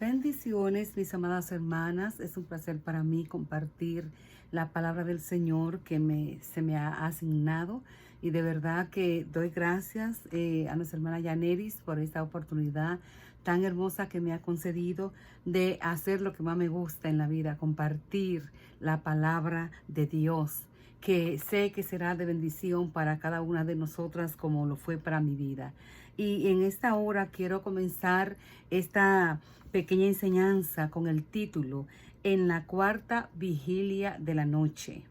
Bendiciones, mis amadas hermanas. Es un placer para mí compartir la palabra del Señor que se me ha asignado. Y de verdad que doy gracias a nuestra hermana Yaneris por esta oportunidad tan hermosa que me ha concedido de hacer lo que más me gusta en la vida, compartir la palabra de Dios, que sé que será de bendición para cada una de nosotras como lo fue para mi vida. Y en esta hora quiero comenzar esta pequeña enseñanza con el título En la cuarta vigilia de la noche.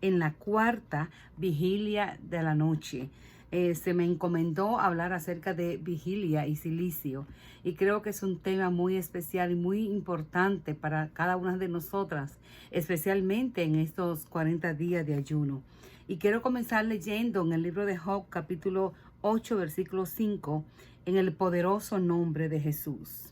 En la cuarta vigilia de la noche. Se me encomendó hablar acerca de vigilia y cilicio. Y creo que es un tema muy especial y muy importante para cada una de nosotras, especialmente en estos 40 días de ayuno. Y quiero comenzar leyendo en el libro de Job, capítulo 8, versículo 5, en el poderoso nombre de Jesús.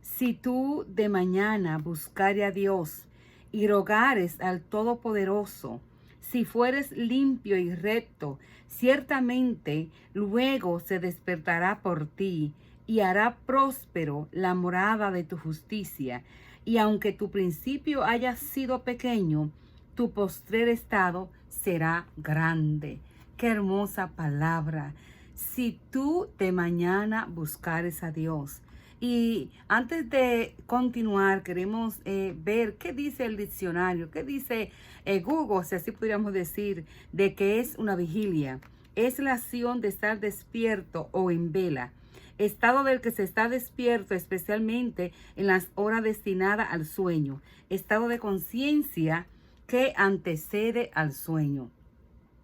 Si tú de mañana buscares a Dios y rogares al Todopoderoso, si fueres limpio y recto, ciertamente luego se despertará por ti y hará próspero la morada de tu justicia. Y aunque tu principio haya sido pequeño, tu postrer estado será grande. Qué hermosa palabra. Si tú de mañana buscares a Dios. Y antes de continuar, queremos ver qué dice el diccionario, qué dice Google, si así pudiéramos decir, de qué es una vigilia. Es la acción de estar despierto o en vela, estado del que se está despierto especialmente en las horas destinadas al sueño, estado de conciencia que antecede al sueño.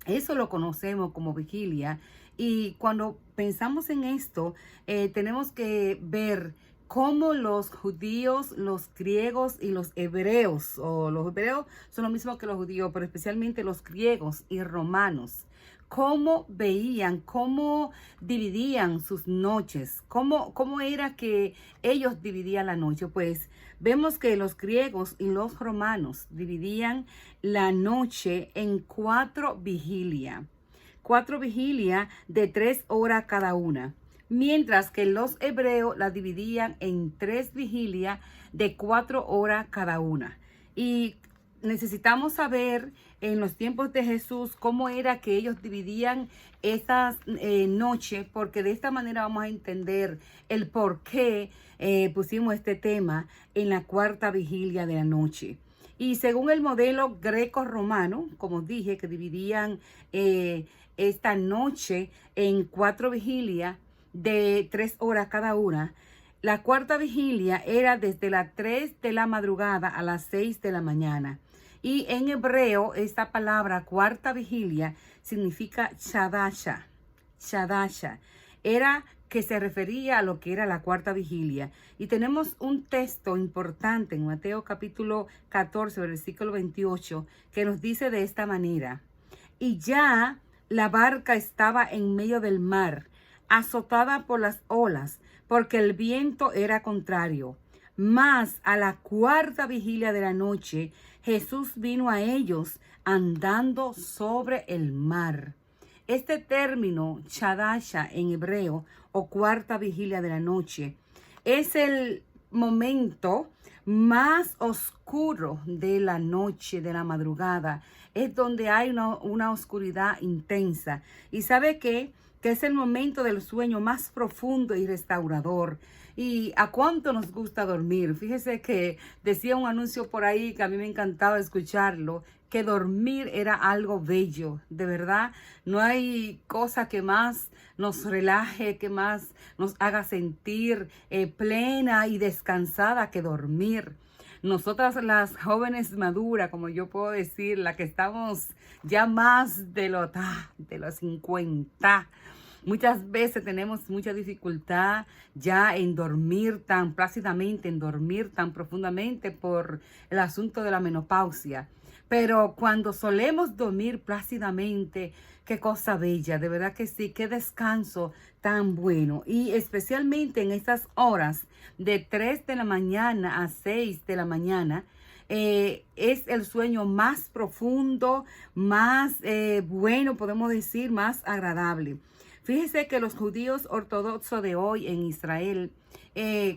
Eso lo conocemos como vigilia. Y cuando pensamos en esto, tenemos que ver cómo los judíos, los griegos y los hebreos, o los hebreos son lo mismo que los judíos, pero especialmente los griegos y romanos, cómo veían, cómo dividían sus noches, cómo era que ellos dividían la noche. Pues vemos que los griegos y los romanos dividían la noche en 4 vigilias. 4 vigilias de 3 horas cada una, mientras que los hebreos la dividían en 3 vigilias de 4 horas cada una. Y necesitamos saber en los tiempos de Jesús cómo era que ellos dividían estas noches, porque de esta manera vamos a entender el por qué pusimos este tema en la cuarta vigilia de la noche. Y según el modelo greco-romano, como dije, que dividían esta noche en 4 vigilias de 3 horas cada una, la cuarta vigilia era desde las 3 de la madrugada a las 6 de la mañana. Y en hebreo, esta palabra cuarta vigilia significa chadasha. Chadasha. Era que se refería a lo que era la cuarta vigilia. Y tenemos un texto importante en Mateo capítulo 14, versículo 28, que nos dice de esta manera: y ya la barca estaba en medio del mar, azotada por las olas, porque el viento era contrario. Mas a la cuarta vigilia de la noche, Jesús vino a ellos andando sobre el mar. Este término, chadasha en hebreo, o cuarta vigilia de la noche, es el momento más oscuro de la noche, de la madrugada. Es donde hay una oscuridad intensa. ¿Y sabe qué? Que es el momento del sueño más profundo y restaurador. ¿Y a cuánto nos gusta dormir? Fíjese que decía un anuncio por ahí que a mí me encantaba escucharlo, que dormir era algo bello. De verdad, no hay cosa que más nos relaje, que más nos haga sentir plena y descansada que dormir. Nosotras las jóvenes maduras, como yo puedo decir, las que estamos ya más de los 50, muchas veces tenemos mucha dificultad ya en dormir tan plácidamente, en dormir tan profundamente por el asunto de la menopausia. Pero cuando solemos dormir plácidamente, qué cosa bella, de verdad que sí, qué descanso tan bueno. Y especialmente en estas horas de 3 de la mañana a 6 de la mañana, es el sueño más profundo, más bueno, podemos decir, más agradable. Fíjese que los judíos ortodoxos de hoy en Israel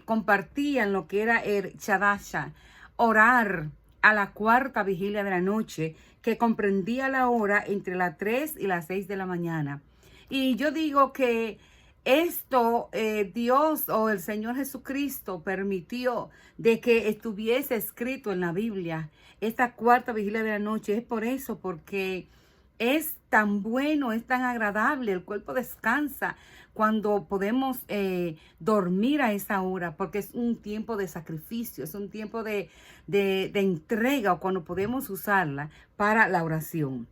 compartían lo que era el Chadasha, orar a la cuarta vigilia de la noche, que comprendía la hora entre las 3 y las 6 de la mañana. Y yo digo que esto Dios o el Señor Jesucristo permitió de que estuviese escrito en la Biblia, esta cuarta vigilia de la noche. Es por eso, porque es tan bueno, es tan agradable, el cuerpo descansa cuando podemos dormir a esa hora, porque es un tiempo de sacrificio, es un tiempo de entrega, o cuando podemos usarla para la oración.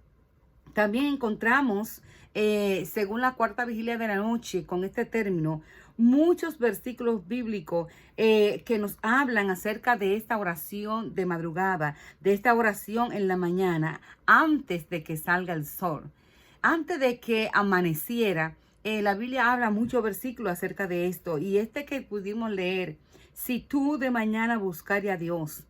También encontramos, según la cuarta vigilia de la noche, con este término, muchos versículos bíblicos que nos hablan acerca de esta oración de madrugada, de esta oración en la mañana, antes de que salga el sol, antes de que amaneciera. La Biblia habla muchos versículos acerca de esto, y este que pudimos leer: si tú de mañana buscares a Dios.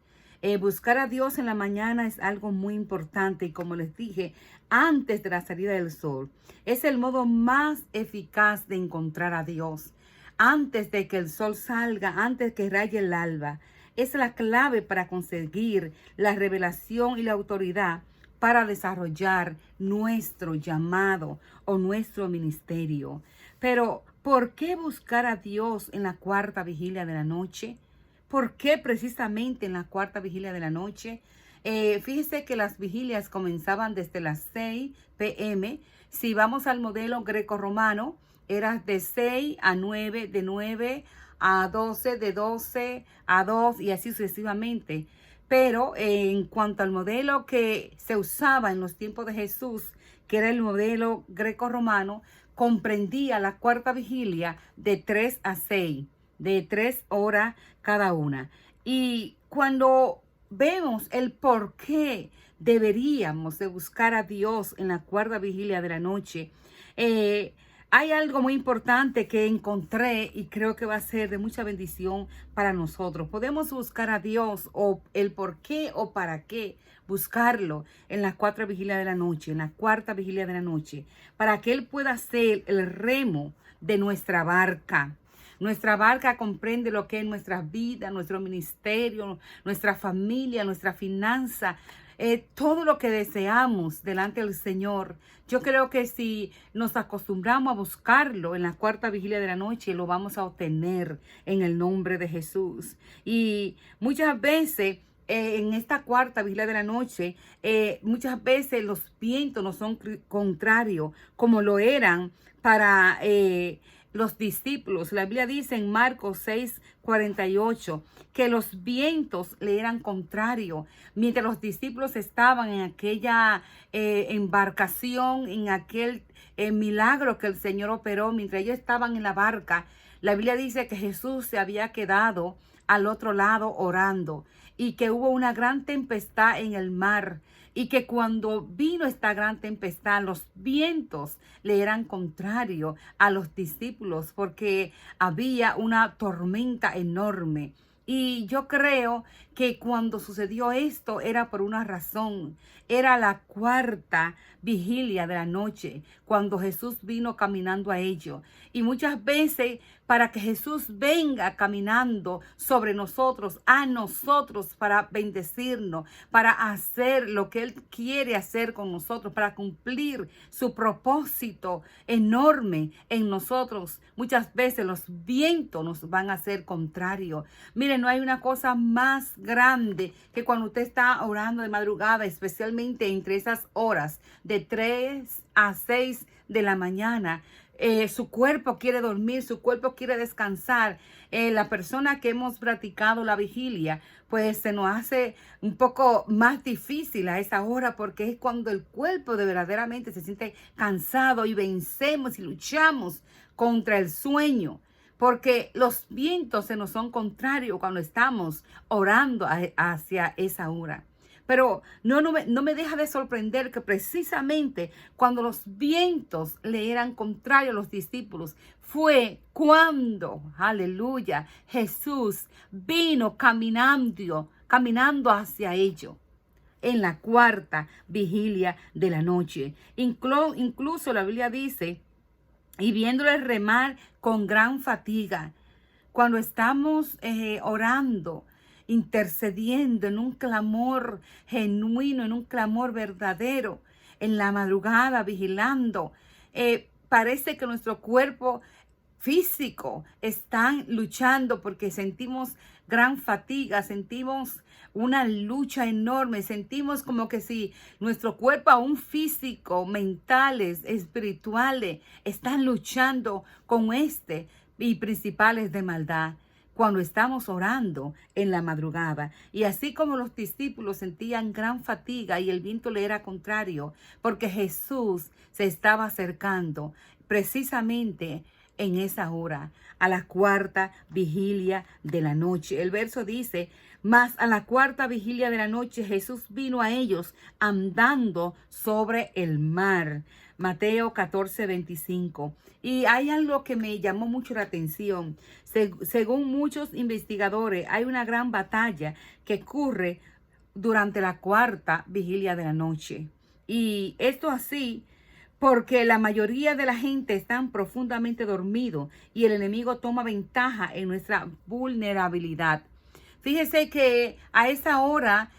Buscar a Dios en la mañana es algo muy importante, y como les dije, antes de la salida del sol. Es el modo más eficaz de encontrar a Dios. Antes de que el sol salga, antes que raye el alba. Es la clave para conseguir la revelación y la autoridad para desarrollar nuestro llamado o nuestro ministerio. Pero, ¿por qué buscar a Dios en la cuarta vigilia de la noche? ¿Por qué precisamente en la cuarta vigilia de la noche? Fíjese que las vigilias comenzaban desde las 6 p.m. Si vamos al modelo greco-romano, era de 6 a 9, de 9 a 12, de 12 a 2 y así sucesivamente. Pero en cuanto al modelo que se usaba en los tiempos de Jesús, que era el modelo greco-romano, comprendía la cuarta vigilia de 3 a 6, de 3 horas cada una. Y cuando vemos el por qué deberíamos de buscar a Dios en la cuarta vigilia de la noche, hay algo muy importante que encontré y creo que va a ser de mucha bendición para nosotros. Podemos buscar a Dios, o el por qué o para qué buscarlo en la cuarta vigilia de la noche, en la cuarta vigilia de la noche, para que Él pueda ser el remo de nuestra barca. Nuestra barca comprende lo que es nuestra vida, nuestro ministerio, nuestra familia, nuestra finanza, todo lo que deseamos delante del Señor. Yo creo que si nos acostumbramos a buscarlo en la cuarta vigilia de la noche, lo vamos a obtener en el nombre de Jesús. Y muchas veces en esta cuarta vigilia de la noche, muchas veces los vientos no son contrarios como lo eran para los discípulos. La Biblia dice en Marcos 6:48 que los vientos le eran contrarios mientras los discípulos estaban en aquella embarcación, en aquel milagro que el Señor operó. Mientras ellos estaban en la barca, la Biblia dice que Jesús se había quedado al otro lado orando, y que hubo una gran tempestad en el mar, y que cuando vino esta gran tempestad, los vientos le eran contrarios a los discípulos porque había una tormenta enorme. Y yo creo que cuando sucedió esto era por una razón. Era la cuarta vigilia de la noche cuando Jesús vino caminando a ellos. Y muchas veces, para que Jesús venga caminando sobre nosotros, a nosotros, para bendecirnos, para hacer lo que Él quiere hacer con nosotros, para cumplir su propósito enorme en nosotros, muchas veces los vientos nos van a ser contrarios. Miren, no hay una cosa más grande que cuando usted está orando de madrugada, especialmente entre esas horas de 3 a 6 de la mañana. Su cuerpo quiere dormir, su cuerpo quiere descansar. La persona que hemos practicado la vigilia, pues se nos hace un poco más difícil a esa hora, porque es cuando el cuerpo de verdaderamente se siente cansado y vencemos y luchamos contra el sueño, porque los vientos se nos son contrarios cuando estamos orando hacia esa hora. Pero no me deja de sorprender que precisamente cuando los vientos le eran contrarios a los discípulos, fue cuando, aleluya, Jesús vino caminando hacia ellos en la cuarta vigilia de la noche. Incluso la Biblia dice y viéndole remar con gran fatiga. Cuando estamos orando, intercediendo en un clamor genuino, en un clamor verdadero, en la madrugada, vigilando, parece que nuestro cuerpo físico están luchando porque sentimos gran fatiga, sentimos una lucha enorme, sentimos como que si nuestro cuerpo aún físico, mentales, espirituales, están luchando con y principales de maldad cuando estamos orando en la madrugada. Y así como los discípulos sentían gran fatiga y el viento le era contrario, porque Jesús se estaba acercando precisamente en esa hora, a la cuarta vigilia de la noche. El verso dice: mas a la cuarta vigilia de la noche Jesús vino a ellos andando sobre el mar. Mateo 14:25. Y hay algo que me llamó mucho la atención. Según muchos investigadores, hay una gran batalla que ocurre durante la cuarta vigilia de la noche. Y esto así porque la mayoría de la gente están profundamente dormidos y el enemigo toma ventaja en nuestra vulnerabilidad. Fíjese que a esa hora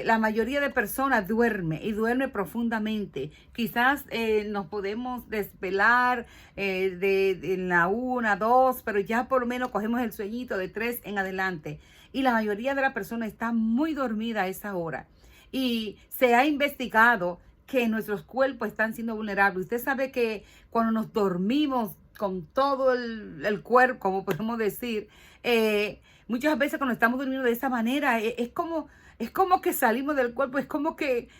la mayoría de personas duerme y duerme profundamente. Quizás nos podemos desvelar en la 1, 2, pero ya por lo menos cogemos el sueñito de 3 en adelante. Y la mayoría de las personas está muy dormida a esa hora. Y se ha investigado que nuestros cuerpos están siendo vulnerables. Usted sabe que cuando nos dormimos con todo el cuerpo, como podemos decir, muchas veces cuando estamos durmiendo de esa manera, es como que salimos del cuerpo, es como que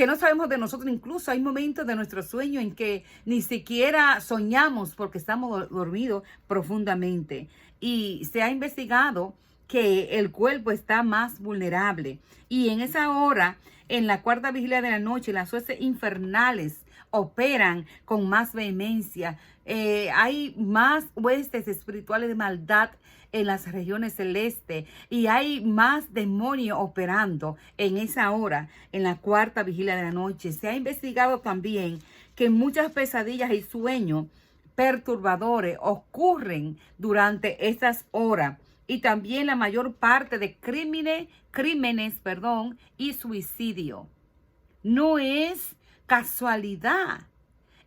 no sabemos de nosotros. Incluso hay momentos de nuestro sueño en que ni siquiera soñamos porque estamos dormidos profundamente. Y se ha investigado que el cuerpo está más vulnerable. Y en esa hora, en la cuarta vigilia de la noche, las huestes infernales operan con más vehemencia. Hay más huestes espirituales de maldad en las regiones celestes y hay más demonios operando en esa hora, en la cuarta vigilia de la noche. Se ha investigado también que muchas pesadillas y sueños perturbadores ocurren durante estas horas. Y también la mayor parte de crímenes, y suicidio. No es casualidad.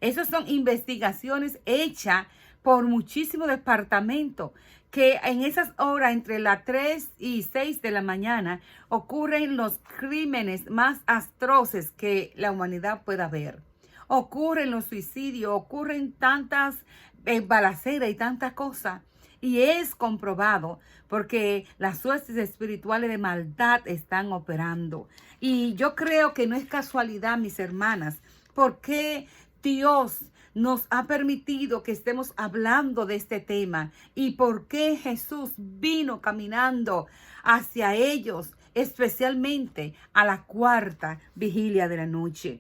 Esas son investigaciones hechas por muchísimos departamentos que en esas horas, entre las 3 y 6 de la mañana, ocurren los crímenes más atroces que la humanidad pueda ver. Ocurren los suicidios, ocurren tantas balaceras y tantas cosas. Y es comprobado porque las huestes espirituales de maldad están operando. Y yo creo que no es casualidad, mis hermanas, porque Dios nos ha permitido que estemos hablando de este tema y por qué Jesús vino caminando hacia ellos, especialmente a la cuarta vigilia de la noche.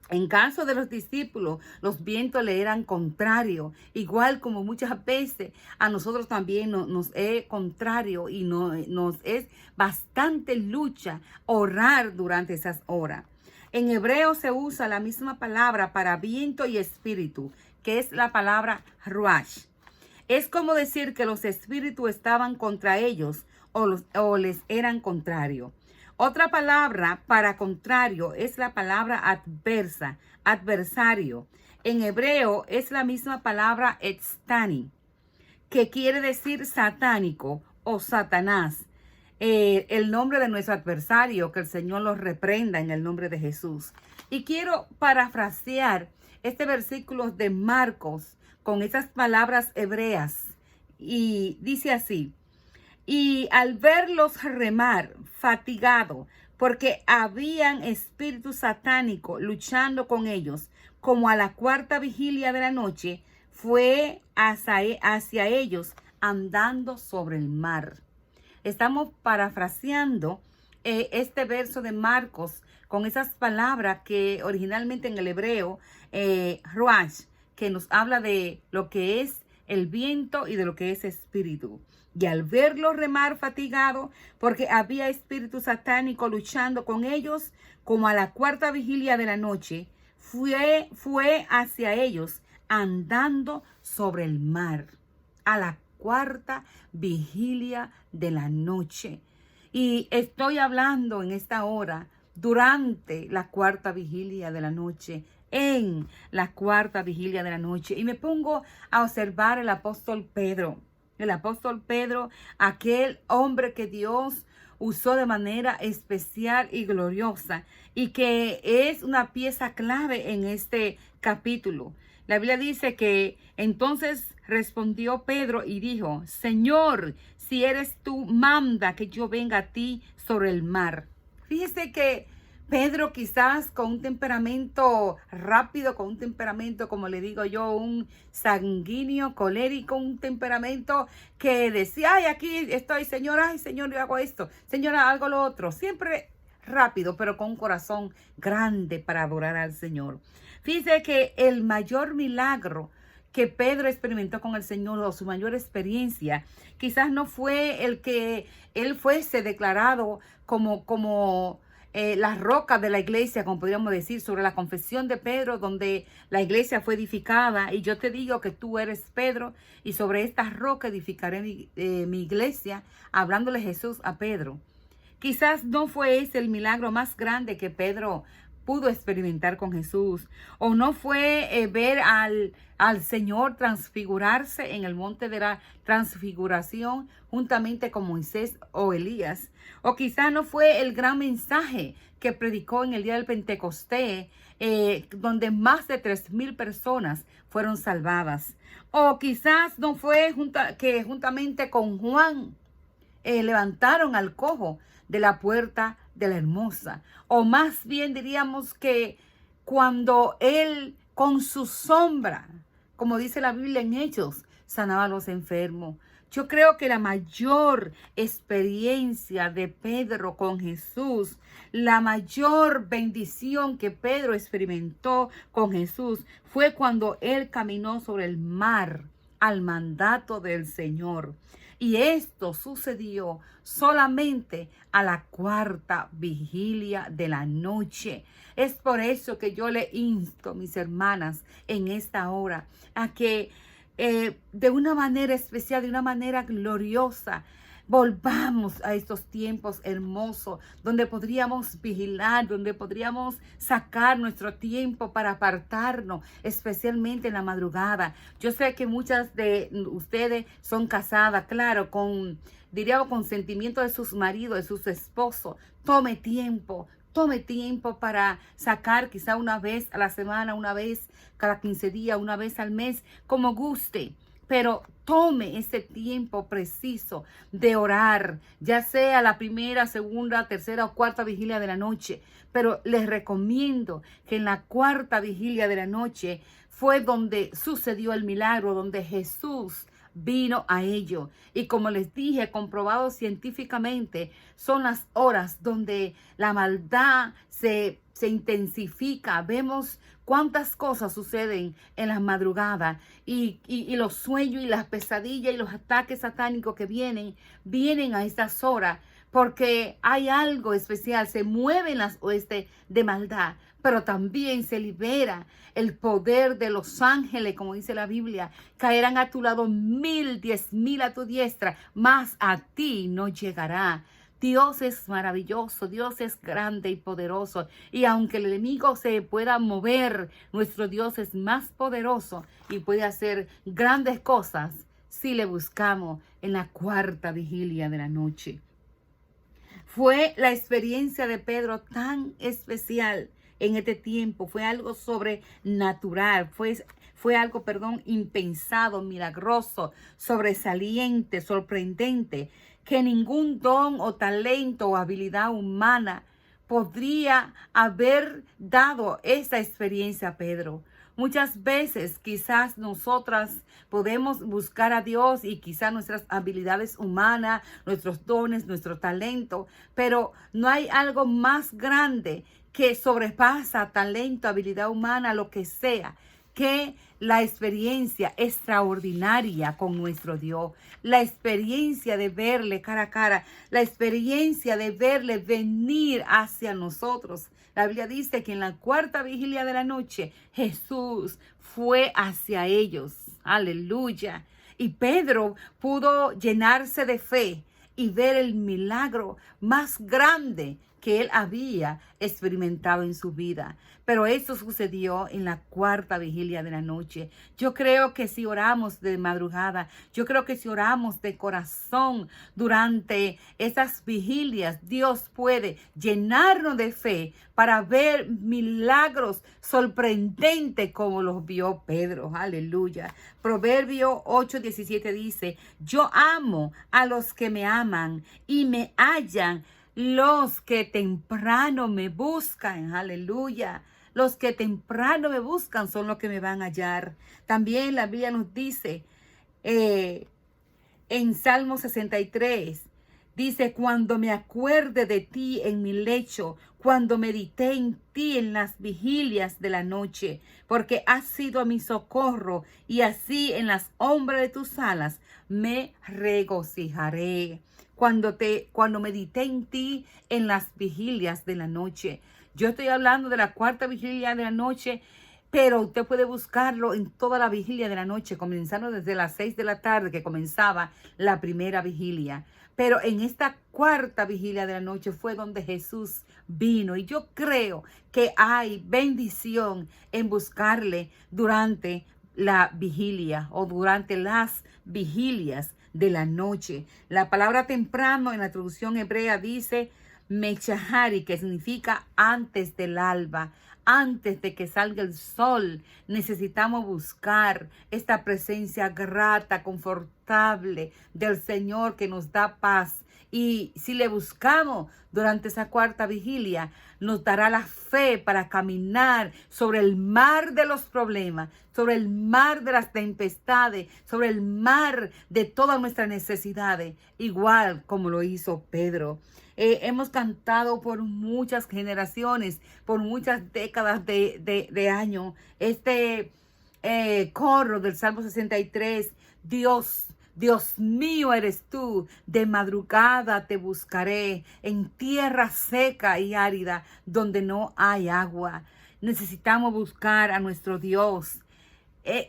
En caso de los discípulos, los vientos le eran contrarios, igual como muchas veces a nosotros también nos es contrario y nos es bastante lucha orar durante esas horas. En hebreo se usa la misma palabra para viento y espíritu, que es la palabra ruach. Es como decir que los espíritus estaban contra ellos o les eran contrarios. Otra palabra para contrario es la palabra adversario. En hebreo es la misma palabra etstani, que quiere decir satánico o Satanás. El nombre de nuestro adversario, que el Señor los reprenda en el nombre de Jesús. Y quiero parafrasear este versículo de Marcos con esas palabras hebreas. Y dice así: y al verlos remar, fatigado, porque habían espíritu satánico luchando con ellos, como a la cuarta vigilia de la noche, fue hacia ellos andando sobre el mar. Estamos parafraseando este verso de Marcos con esas palabras que originalmente en el hebreo, ruach, que nos habla de lo que es el viento y de lo que es espíritu. Y al verlo remar fatigado, porque había espíritu satánico luchando con ellos, como a la cuarta vigilia de la noche, fue hacia ellos andando sobre el mar, a la cuarta vigilia de la noche. Y estoy hablando en esta hora durante la cuarta vigilia de la noche, en la cuarta vigilia de la noche. Y me pongo a observar el apóstol Pedro. El apóstol Pedro, aquel hombre que Dios usó de manera especial y gloriosa y que es una pieza clave en este capítulo. La Biblia dice que entonces respondió Pedro y dijo: Señor, si eres tú, manda que yo venga a ti sobre el mar. Fíjese que Pedro, quizás con un temperamento rápido, con un temperamento, como le digo yo, un sanguíneo, colérico, un temperamento que decía: ay, aquí estoy, Señor, ay, Señor, yo hago esto, Señora, hago lo otro. Siempre rápido, pero con un corazón grande para adorar al Señor. Fíjese que el mayor milagro que Pedro experimentó con el Señor, o su mayor experiencia, quizás no fue el que él fuese declarado como la roca de la iglesia, como podríamos decir, sobre la confesión de Pedro, donde la iglesia fue edificada. Y yo te digo que tú eres Pedro, y sobre esta roca edificaré mi iglesia, hablándole Jesús a Pedro. Quizás no fue ese el milagro más grande que Pedro pudo experimentar con Jesús, o no fue ver al Señor transfigurarse en el monte de la transfiguración juntamente con Moisés o Elías, o quizás no fue el gran mensaje que predicó en el día del Pentecostés, donde más de 3,000 personas fueron salvadas, o quizás no fue que juntamente con Juan levantaron al cojo de la puerta de la hermosa, o más bien diríamos que cuando él con su sombra, como dice la Biblia en Hechos, sanaba a los enfermos. Yo creo que la mayor experiencia de Pedro con Jesús, la mayor bendición que Pedro experimentó con Jesús fue cuando él caminó sobre el mar al mandato del Señor. Y esto sucedió solamente a la cuarta vigilia de la noche. Es por eso que yo le insto, mis hermanas, en esta hora, a que de una manera especial, de una manera gloriosa, volvamos a estos tiempos hermosos donde podríamos vigilar, donde podríamos sacar nuestro tiempo para apartarnos, especialmente en la madrugada. Yo sé que muchas de ustedes son casadas, claro, con consentimiento de sus maridos, de sus esposos. Tome tiempo para sacar quizá una vez a la semana, una vez cada 15 días, una vez al mes, como guste. Pero tome ese tiempo preciso de orar, ya sea la primera, segunda, tercera o cuarta vigilia de la noche. Pero les recomiendo que en la cuarta vigilia de la noche fue donde sucedió el milagro, donde Jesús vino a ello. Y como les dije, comprobado científicamente, son las horas donde la maldad se intensifica. Vemos cuántas cosas suceden en las madrugadas y los sueños y las pesadillas y los ataques satánicos que vienen a estas horas, porque hay algo especial, se mueven las huestes de maldad, pero también se libera el poder de los ángeles, como dice la Biblia. Caerán a tu lado 1,000, 10,000 a tu diestra, mas a ti no llegará. Dios es maravilloso, Dios es grande y poderoso. Y aunque el enemigo se pueda mover, nuestro Dios es más poderoso y puede hacer grandes cosas si le buscamos en la cuarta vigilia de la noche. Fue la experiencia de Pedro tan especial en este tiempo. Fue algo sobrenatural, fue algo, impensado, milagroso, sobresaliente, sorprendente, que ningún don o talento o habilidad humana podría haber dado esta experiencia a Pedro. Muchas veces quizás nosotras podemos buscar a Dios y quizás nuestras habilidades humanas, nuestros dones, nuestro talento, pero no hay algo más grande que sobrepasa talento, habilidad humana, lo que sea, que la experiencia extraordinaria con nuestro Dios, la experiencia de verle cara a cara, la experiencia de verle venir hacia nosotros, La Biblia dice que en la cuarta vigilia de la noche Jesús fue hacia ellos. Aleluya. Y Pedro pudo llenarse de fe y ver el milagro más grande que él había experimentado en su vida. Pero eso sucedió en la cuarta vigilia de la noche. Yo creo que si oramos de madrugada, yo creo que si oramos de corazón durante esas vigilias, Dios puede llenarnos de fe para ver milagros sorprendentes como los vio Pedro. Aleluya. Proverbio 8:17 dice: yo amo a los que me aman y me hallan los que temprano me buscan. Aleluya. Los que temprano me buscan son los que me van a hallar. También la Biblia nos dice en Salmo 63, dice: cuando me acuerde de ti en mi lecho, cuando medité en ti en las vigilias de la noche, porque has sido mi socorro, y así en las sombras de tus alas me regocijaré. Cuando medité en ti en las vigilias de la noche. Yo estoy hablando de la cuarta vigilia de la noche, pero usted puede buscarlo en toda la vigilia de la noche, comenzando desde las 6 de la tarde que comenzaba la primera vigilia. Pero en esta cuarta vigilia de la noche fue donde Jesús vino. Y yo creo que hay bendición en buscarle durante la vigilia o durante las vigilias de la noche. La palabra temprano en la traducción hebrea dice Mechahari, que significa antes del alba. Antes de que salga el sol, necesitamos buscar esta presencia grata, confortable del Señor que nos da paz. Y si le buscamos durante esa cuarta vigilia, nos dará la fe para caminar sobre el mar de los problemas, sobre el mar de las tempestades, sobre el mar de todas nuestras necesidades, igual como lo hizo Pedro. Hemos cantado por muchas generaciones, por muchas décadas de años, este coro del Salmo 63, Dios mío eres tú, de madrugada te buscaré, en tierra seca y árida, donde no hay agua. Necesitamos buscar a nuestro Dios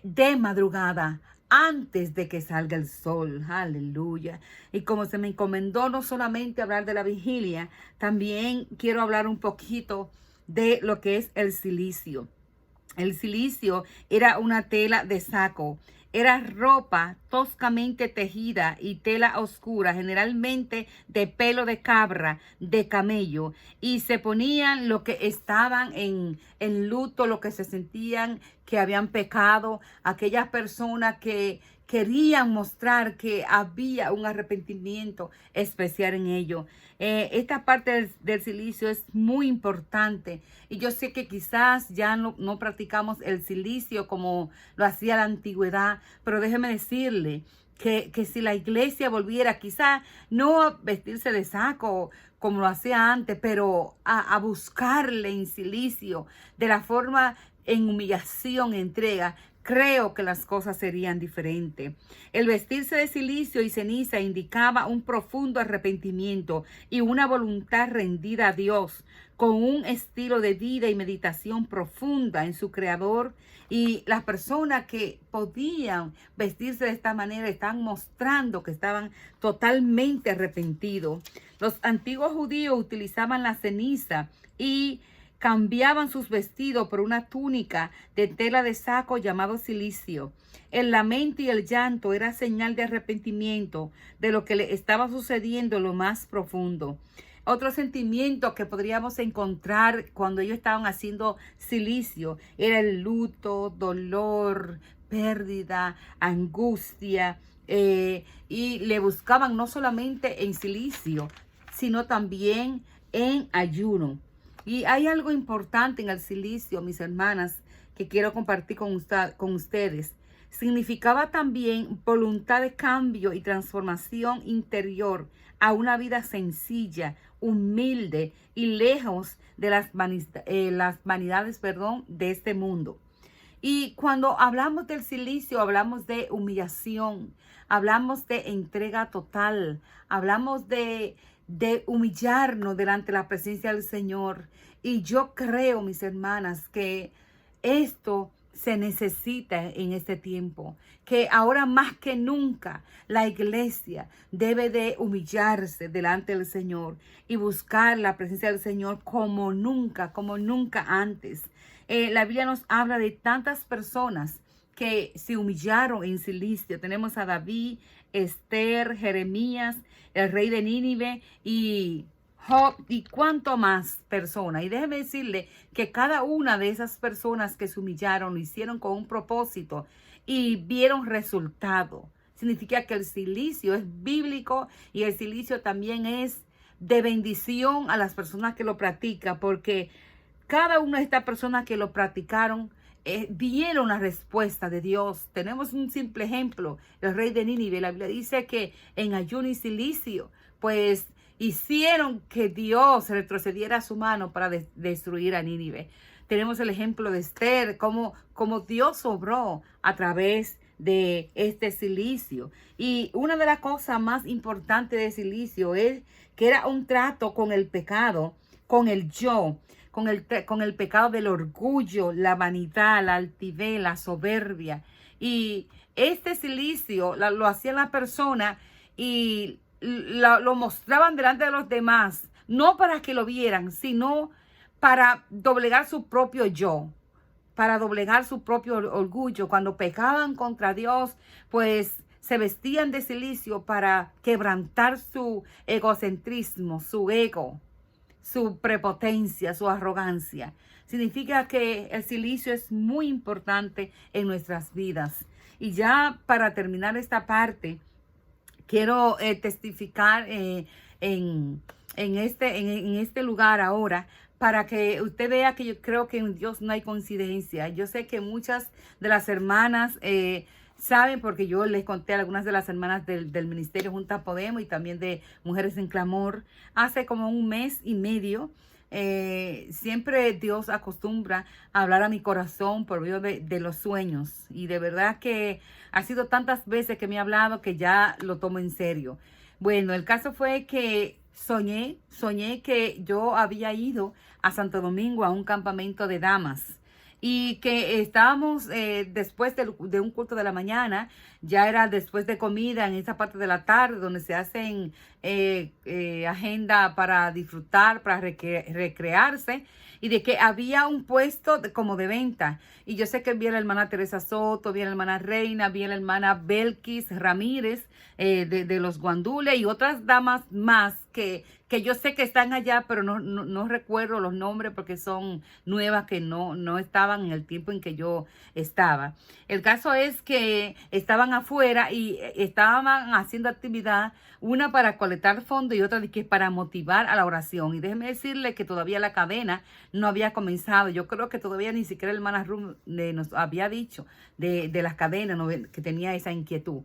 de madrugada, antes de que salga el sol. Aleluya. Y como se me encomendó no solamente hablar de la vigilia, también quiero hablar un poquito de lo que es el cilicio. El cilicio era una tela de saco. Era ropa toscamente tejida y tela oscura, generalmente de pelo de cabra, de camello. Y se ponían lo que estaban en luto, lo que se sentían que habían pecado, aquellas personas que querían mostrar que había un arrepentimiento especial en ello. Esta parte del cilicio es muy importante. Y yo sé que quizás ya no practicamos el cilicio como lo hacía la antigüedad, pero déjeme decirle que si la iglesia volviera, quizás no a vestirse de saco como lo hacía antes, pero a buscarle en cilicio, de la forma en humillación, entrega, creo que las cosas serían diferentes. El vestirse de cilicio y ceniza indicaba un profundo arrepentimiento y una voluntad rendida a Dios, con un estilo de vida y meditación profunda en su Creador. Y las personas que podían vestirse de esta manera están mostrando que estaban totalmente arrepentidos. Los antiguos judíos utilizaban la ceniza y cambiaban sus vestidos por una túnica de tela de saco llamado cilicio. El lamento y el llanto era señal de arrepentimiento de lo que le estaba sucediendo en lo más profundo. Otro sentimiento que podríamos encontrar cuando ellos estaban haciendo cilicio era el luto, dolor, pérdida, angustia, y le buscaban no solamente en cilicio, sino también en ayuno. Y hay algo importante en el cilicio, mis hermanas, que quiero compartir con ustedes. Significaba también voluntad de cambio y transformación interior a una vida sencilla, humilde y lejos de las vanidades de este mundo. Y cuando hablamos del cilicio, hablamos de humillación, hablamos de entrega total, hablamos de humillarnos delante de la presencia del Señor. Y yo creo, mis hermanas, que esto se necesita en este tiempo, que ahora más que nunca la iglesia debe de humillarse delante del Señor y buscar la presencia del Señor como nunca antes. La Biblia nos habla de tantas personas que se humillaron en silicio. Tenemos a David, Esther, Jeremías, el rey de Nínive y Job y cuánto más personas. Y déjeme decirle que cada una de esas personas que se humillaron lo hicieron con un propósito y vieron resultado. Significa que el silicio es bíblico y el silicio también es de bendición a las personas que lo practican, porque cada una de estas personas que lo practicaron vieron la respuesta de Dios. Tenemos un simple ejemplo, el rey de Nínive. La Biblia dice que en ayuno y silicio, pues hicieron que Dios retrocediera a su mano para destruir a Nínive. Tenemos el ejemplo de Esther, como Dios obró a través de este silicio. Y una de las cosas más importantes de silicio es que era un trato con el pecado, con el yo, con el pecado del orgullo, la vanidad, la altivez, la soberbia. Y este silicio lo hacía la persona y lo mostraban delante de los demás, no para que lo vieran, sino para doblegar su propio yo, para doblegar su propio orgullo. Cuando pecaban contra Dios, pues se vestían de silicio para quebrantar su egocentrismo, su ego, su prepotencia, su arrogancia. Significa que el silicio es muy importante en nuestras vidas. Y ya para terminar esta parte, quiero testificar en este lugar ahora, para que usted vea que yo creo que en Dios no hay coincidencia. Yo sé que muchas de las hermanas saben, porque yo les conté a algunas de las hermanas del Ministerio Juntas Podemos y también de Mujeres en Clamor, hace como un mes y medio. Siempre Dios acostumbra a hablar a mi corazón por medio de los sueños, y de verdad que ha sido tantas veces que me ha hablado que ya lo tomo en serio. Bueno, el caso fue que soñé que yo había ido a Santo Domingo a un campamento de damas y que estábamos después de un culto de la mañana, ya era después de comida en esa parte de la tarde donde se hacen agenda para disfrutar, para recrearse, y de que había un puesto como de venta. Y yo sé que vi a la hermana Teresa Soto, vi a la hermana Reina, vi a la hermana Belkis Ramírez de los Guandules y otras damas más que yo sé que están allá, pero no recuerdo los nombres porque son nuevas que no estaban en el tiempo en que yo estaba. El caso es que estaban afuera y estaban haciendo actividad, una para colectar fondos y otra de que para motivar a la oración. Y déjeme decirle que todavía la cadena no había comenzado. Yo creo que todavía ni siquiera el hermana Rum nos había dicho de las cadenas, ¿no?, que tenía esa inquietud.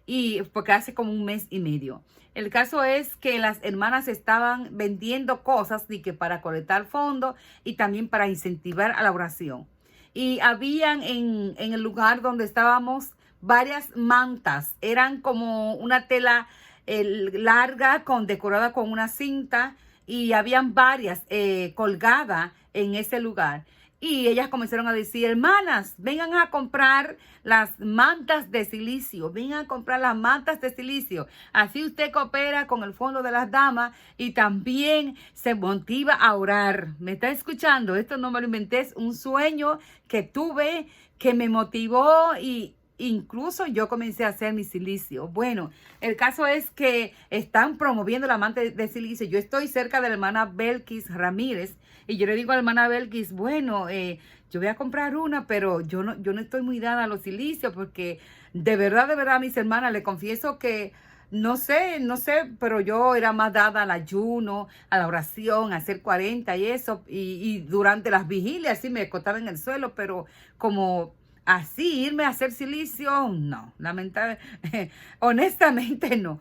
Y porque hace como un mes y medio. El caso es que las hermanas estaban vendiendo cosas de que para colectar fondos y también para incentivar a la oración. Y habían en el lugar donde estábamos varias mantas. Eran como una tela larga, decorada con una cinta, y habían varias colgadas en ese lugar. Y ellas comenzaron a decir: hermanas, vengan a comprar las mantas de silicio, vengan a comprar las mantas de silicio. Así usted coopera con el fondo de las damas y también se motiva a orar. ¿Me está escuchando? Esto no me lo inventé, es un sueño que tuve que me motivó y incluso yo comencé a hacer mi silicio. Bueno, el caso es que están promoviendo la manta de silicio. Yo estoy cerca de la hermana Belkis Ramírez y yo le digo a la hermana Belkis: bueno, yo voy a comprar una, pero yo no estoy muy dada a los silicios, porque de verdad, mis hermanas, le confieso que no sé, pero yo era más dada al ayuno, a la oración, a hacer 40 y eso, y durante las vigilias sí me acostaba en el suelo, pero como así irme a hacer silicio, no, honestamente no.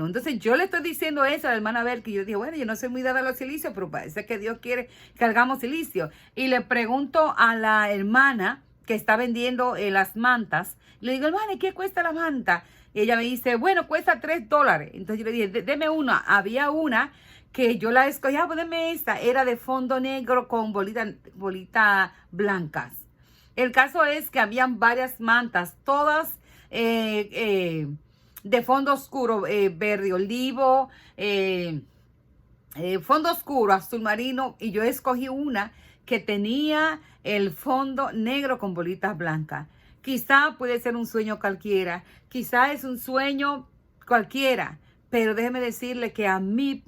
Entonces yo le estoy diciendo eso a la hermana Bel, que yo dije: bueno, yo no soy muy dada a los silicios, pero parece que Dios quiere que hagamos silicio. Y le pregunto a la hermana que está vendiendo las mantas, le digo: hermana, ¿qué cuesta la manta? Y ella me dice, bueno, cuesta $3. Entonces yo le dije, deme una. Había una que yo la escogí, pues deme esta. Era de fondo negro con bolitas blancas. El caso es que habían varias mantas, todas de fondo oscuro, verde olivo, fondo oscuro, azul marino, y yo escogí una que tenía el fondo negro con bolitas blancas. Quizá puede ser un sueño cualquiera, quizá es un sueño cualquiera, pero déjeme decirle que a mí,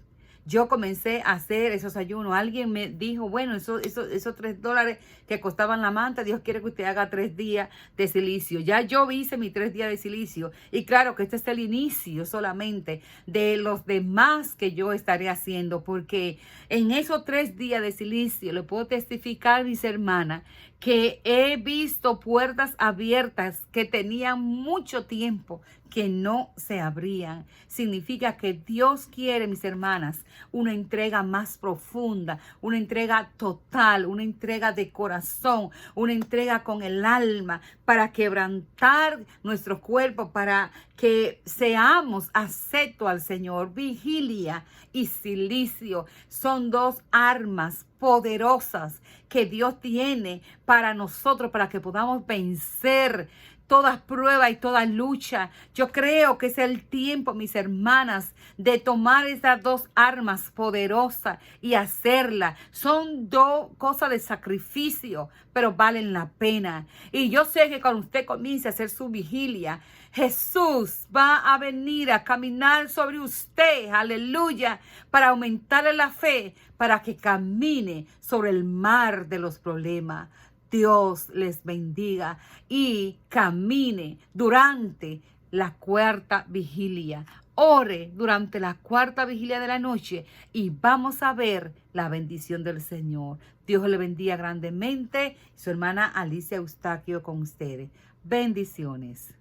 yo comencé a hacer esos ayunos. Alguien me dijo, bueno, esos $3 que costaban la manta, Dios quiere que usted haga 3 días de silicio. Ya yo hice mis 3 días de silicio. Y claro que este es el inicio solamente de los demás que yo estaré haciendo. Porque en esos 3 días de silicio, le puedo testificar, mis hermanas, que he visto puertas abiertas que tenían mucho tiempo que no se abrían. Significa que Dios quiere, mis hermanas, una entrega más profunda, una entrega total, una entrega de corazón, una entrega con el alma para quebrantar nuestro cuerpo, para que seamos aceptos al Señor. Vigilia y silicio son 2 armas poderosas que Dios tiene para nosotros, para que podamos vencer todas pruebas y toda lucha. Yo creo que es el tiempo, mis hermanas, de tomar esas 2 armas poderosas y hacerlas. Son 2 cosas de sacrificio, pero valen la pena. Y yo sé que cuando usted comience a hacer su vigilia, Jesús va a venir a caminar sobre usted, aleluya, para aumentarle la fe, para que camine sobre el mar de los problemas. Dios les bendiga y camine durante la 4ª vigilia. Ore durante la 4ª vigilia de la noche y vamos a ver la bendición del Señor. Dios le bendiga grandemente. Su hermana Alicia Eustaquio con ustedes. Bendiciones.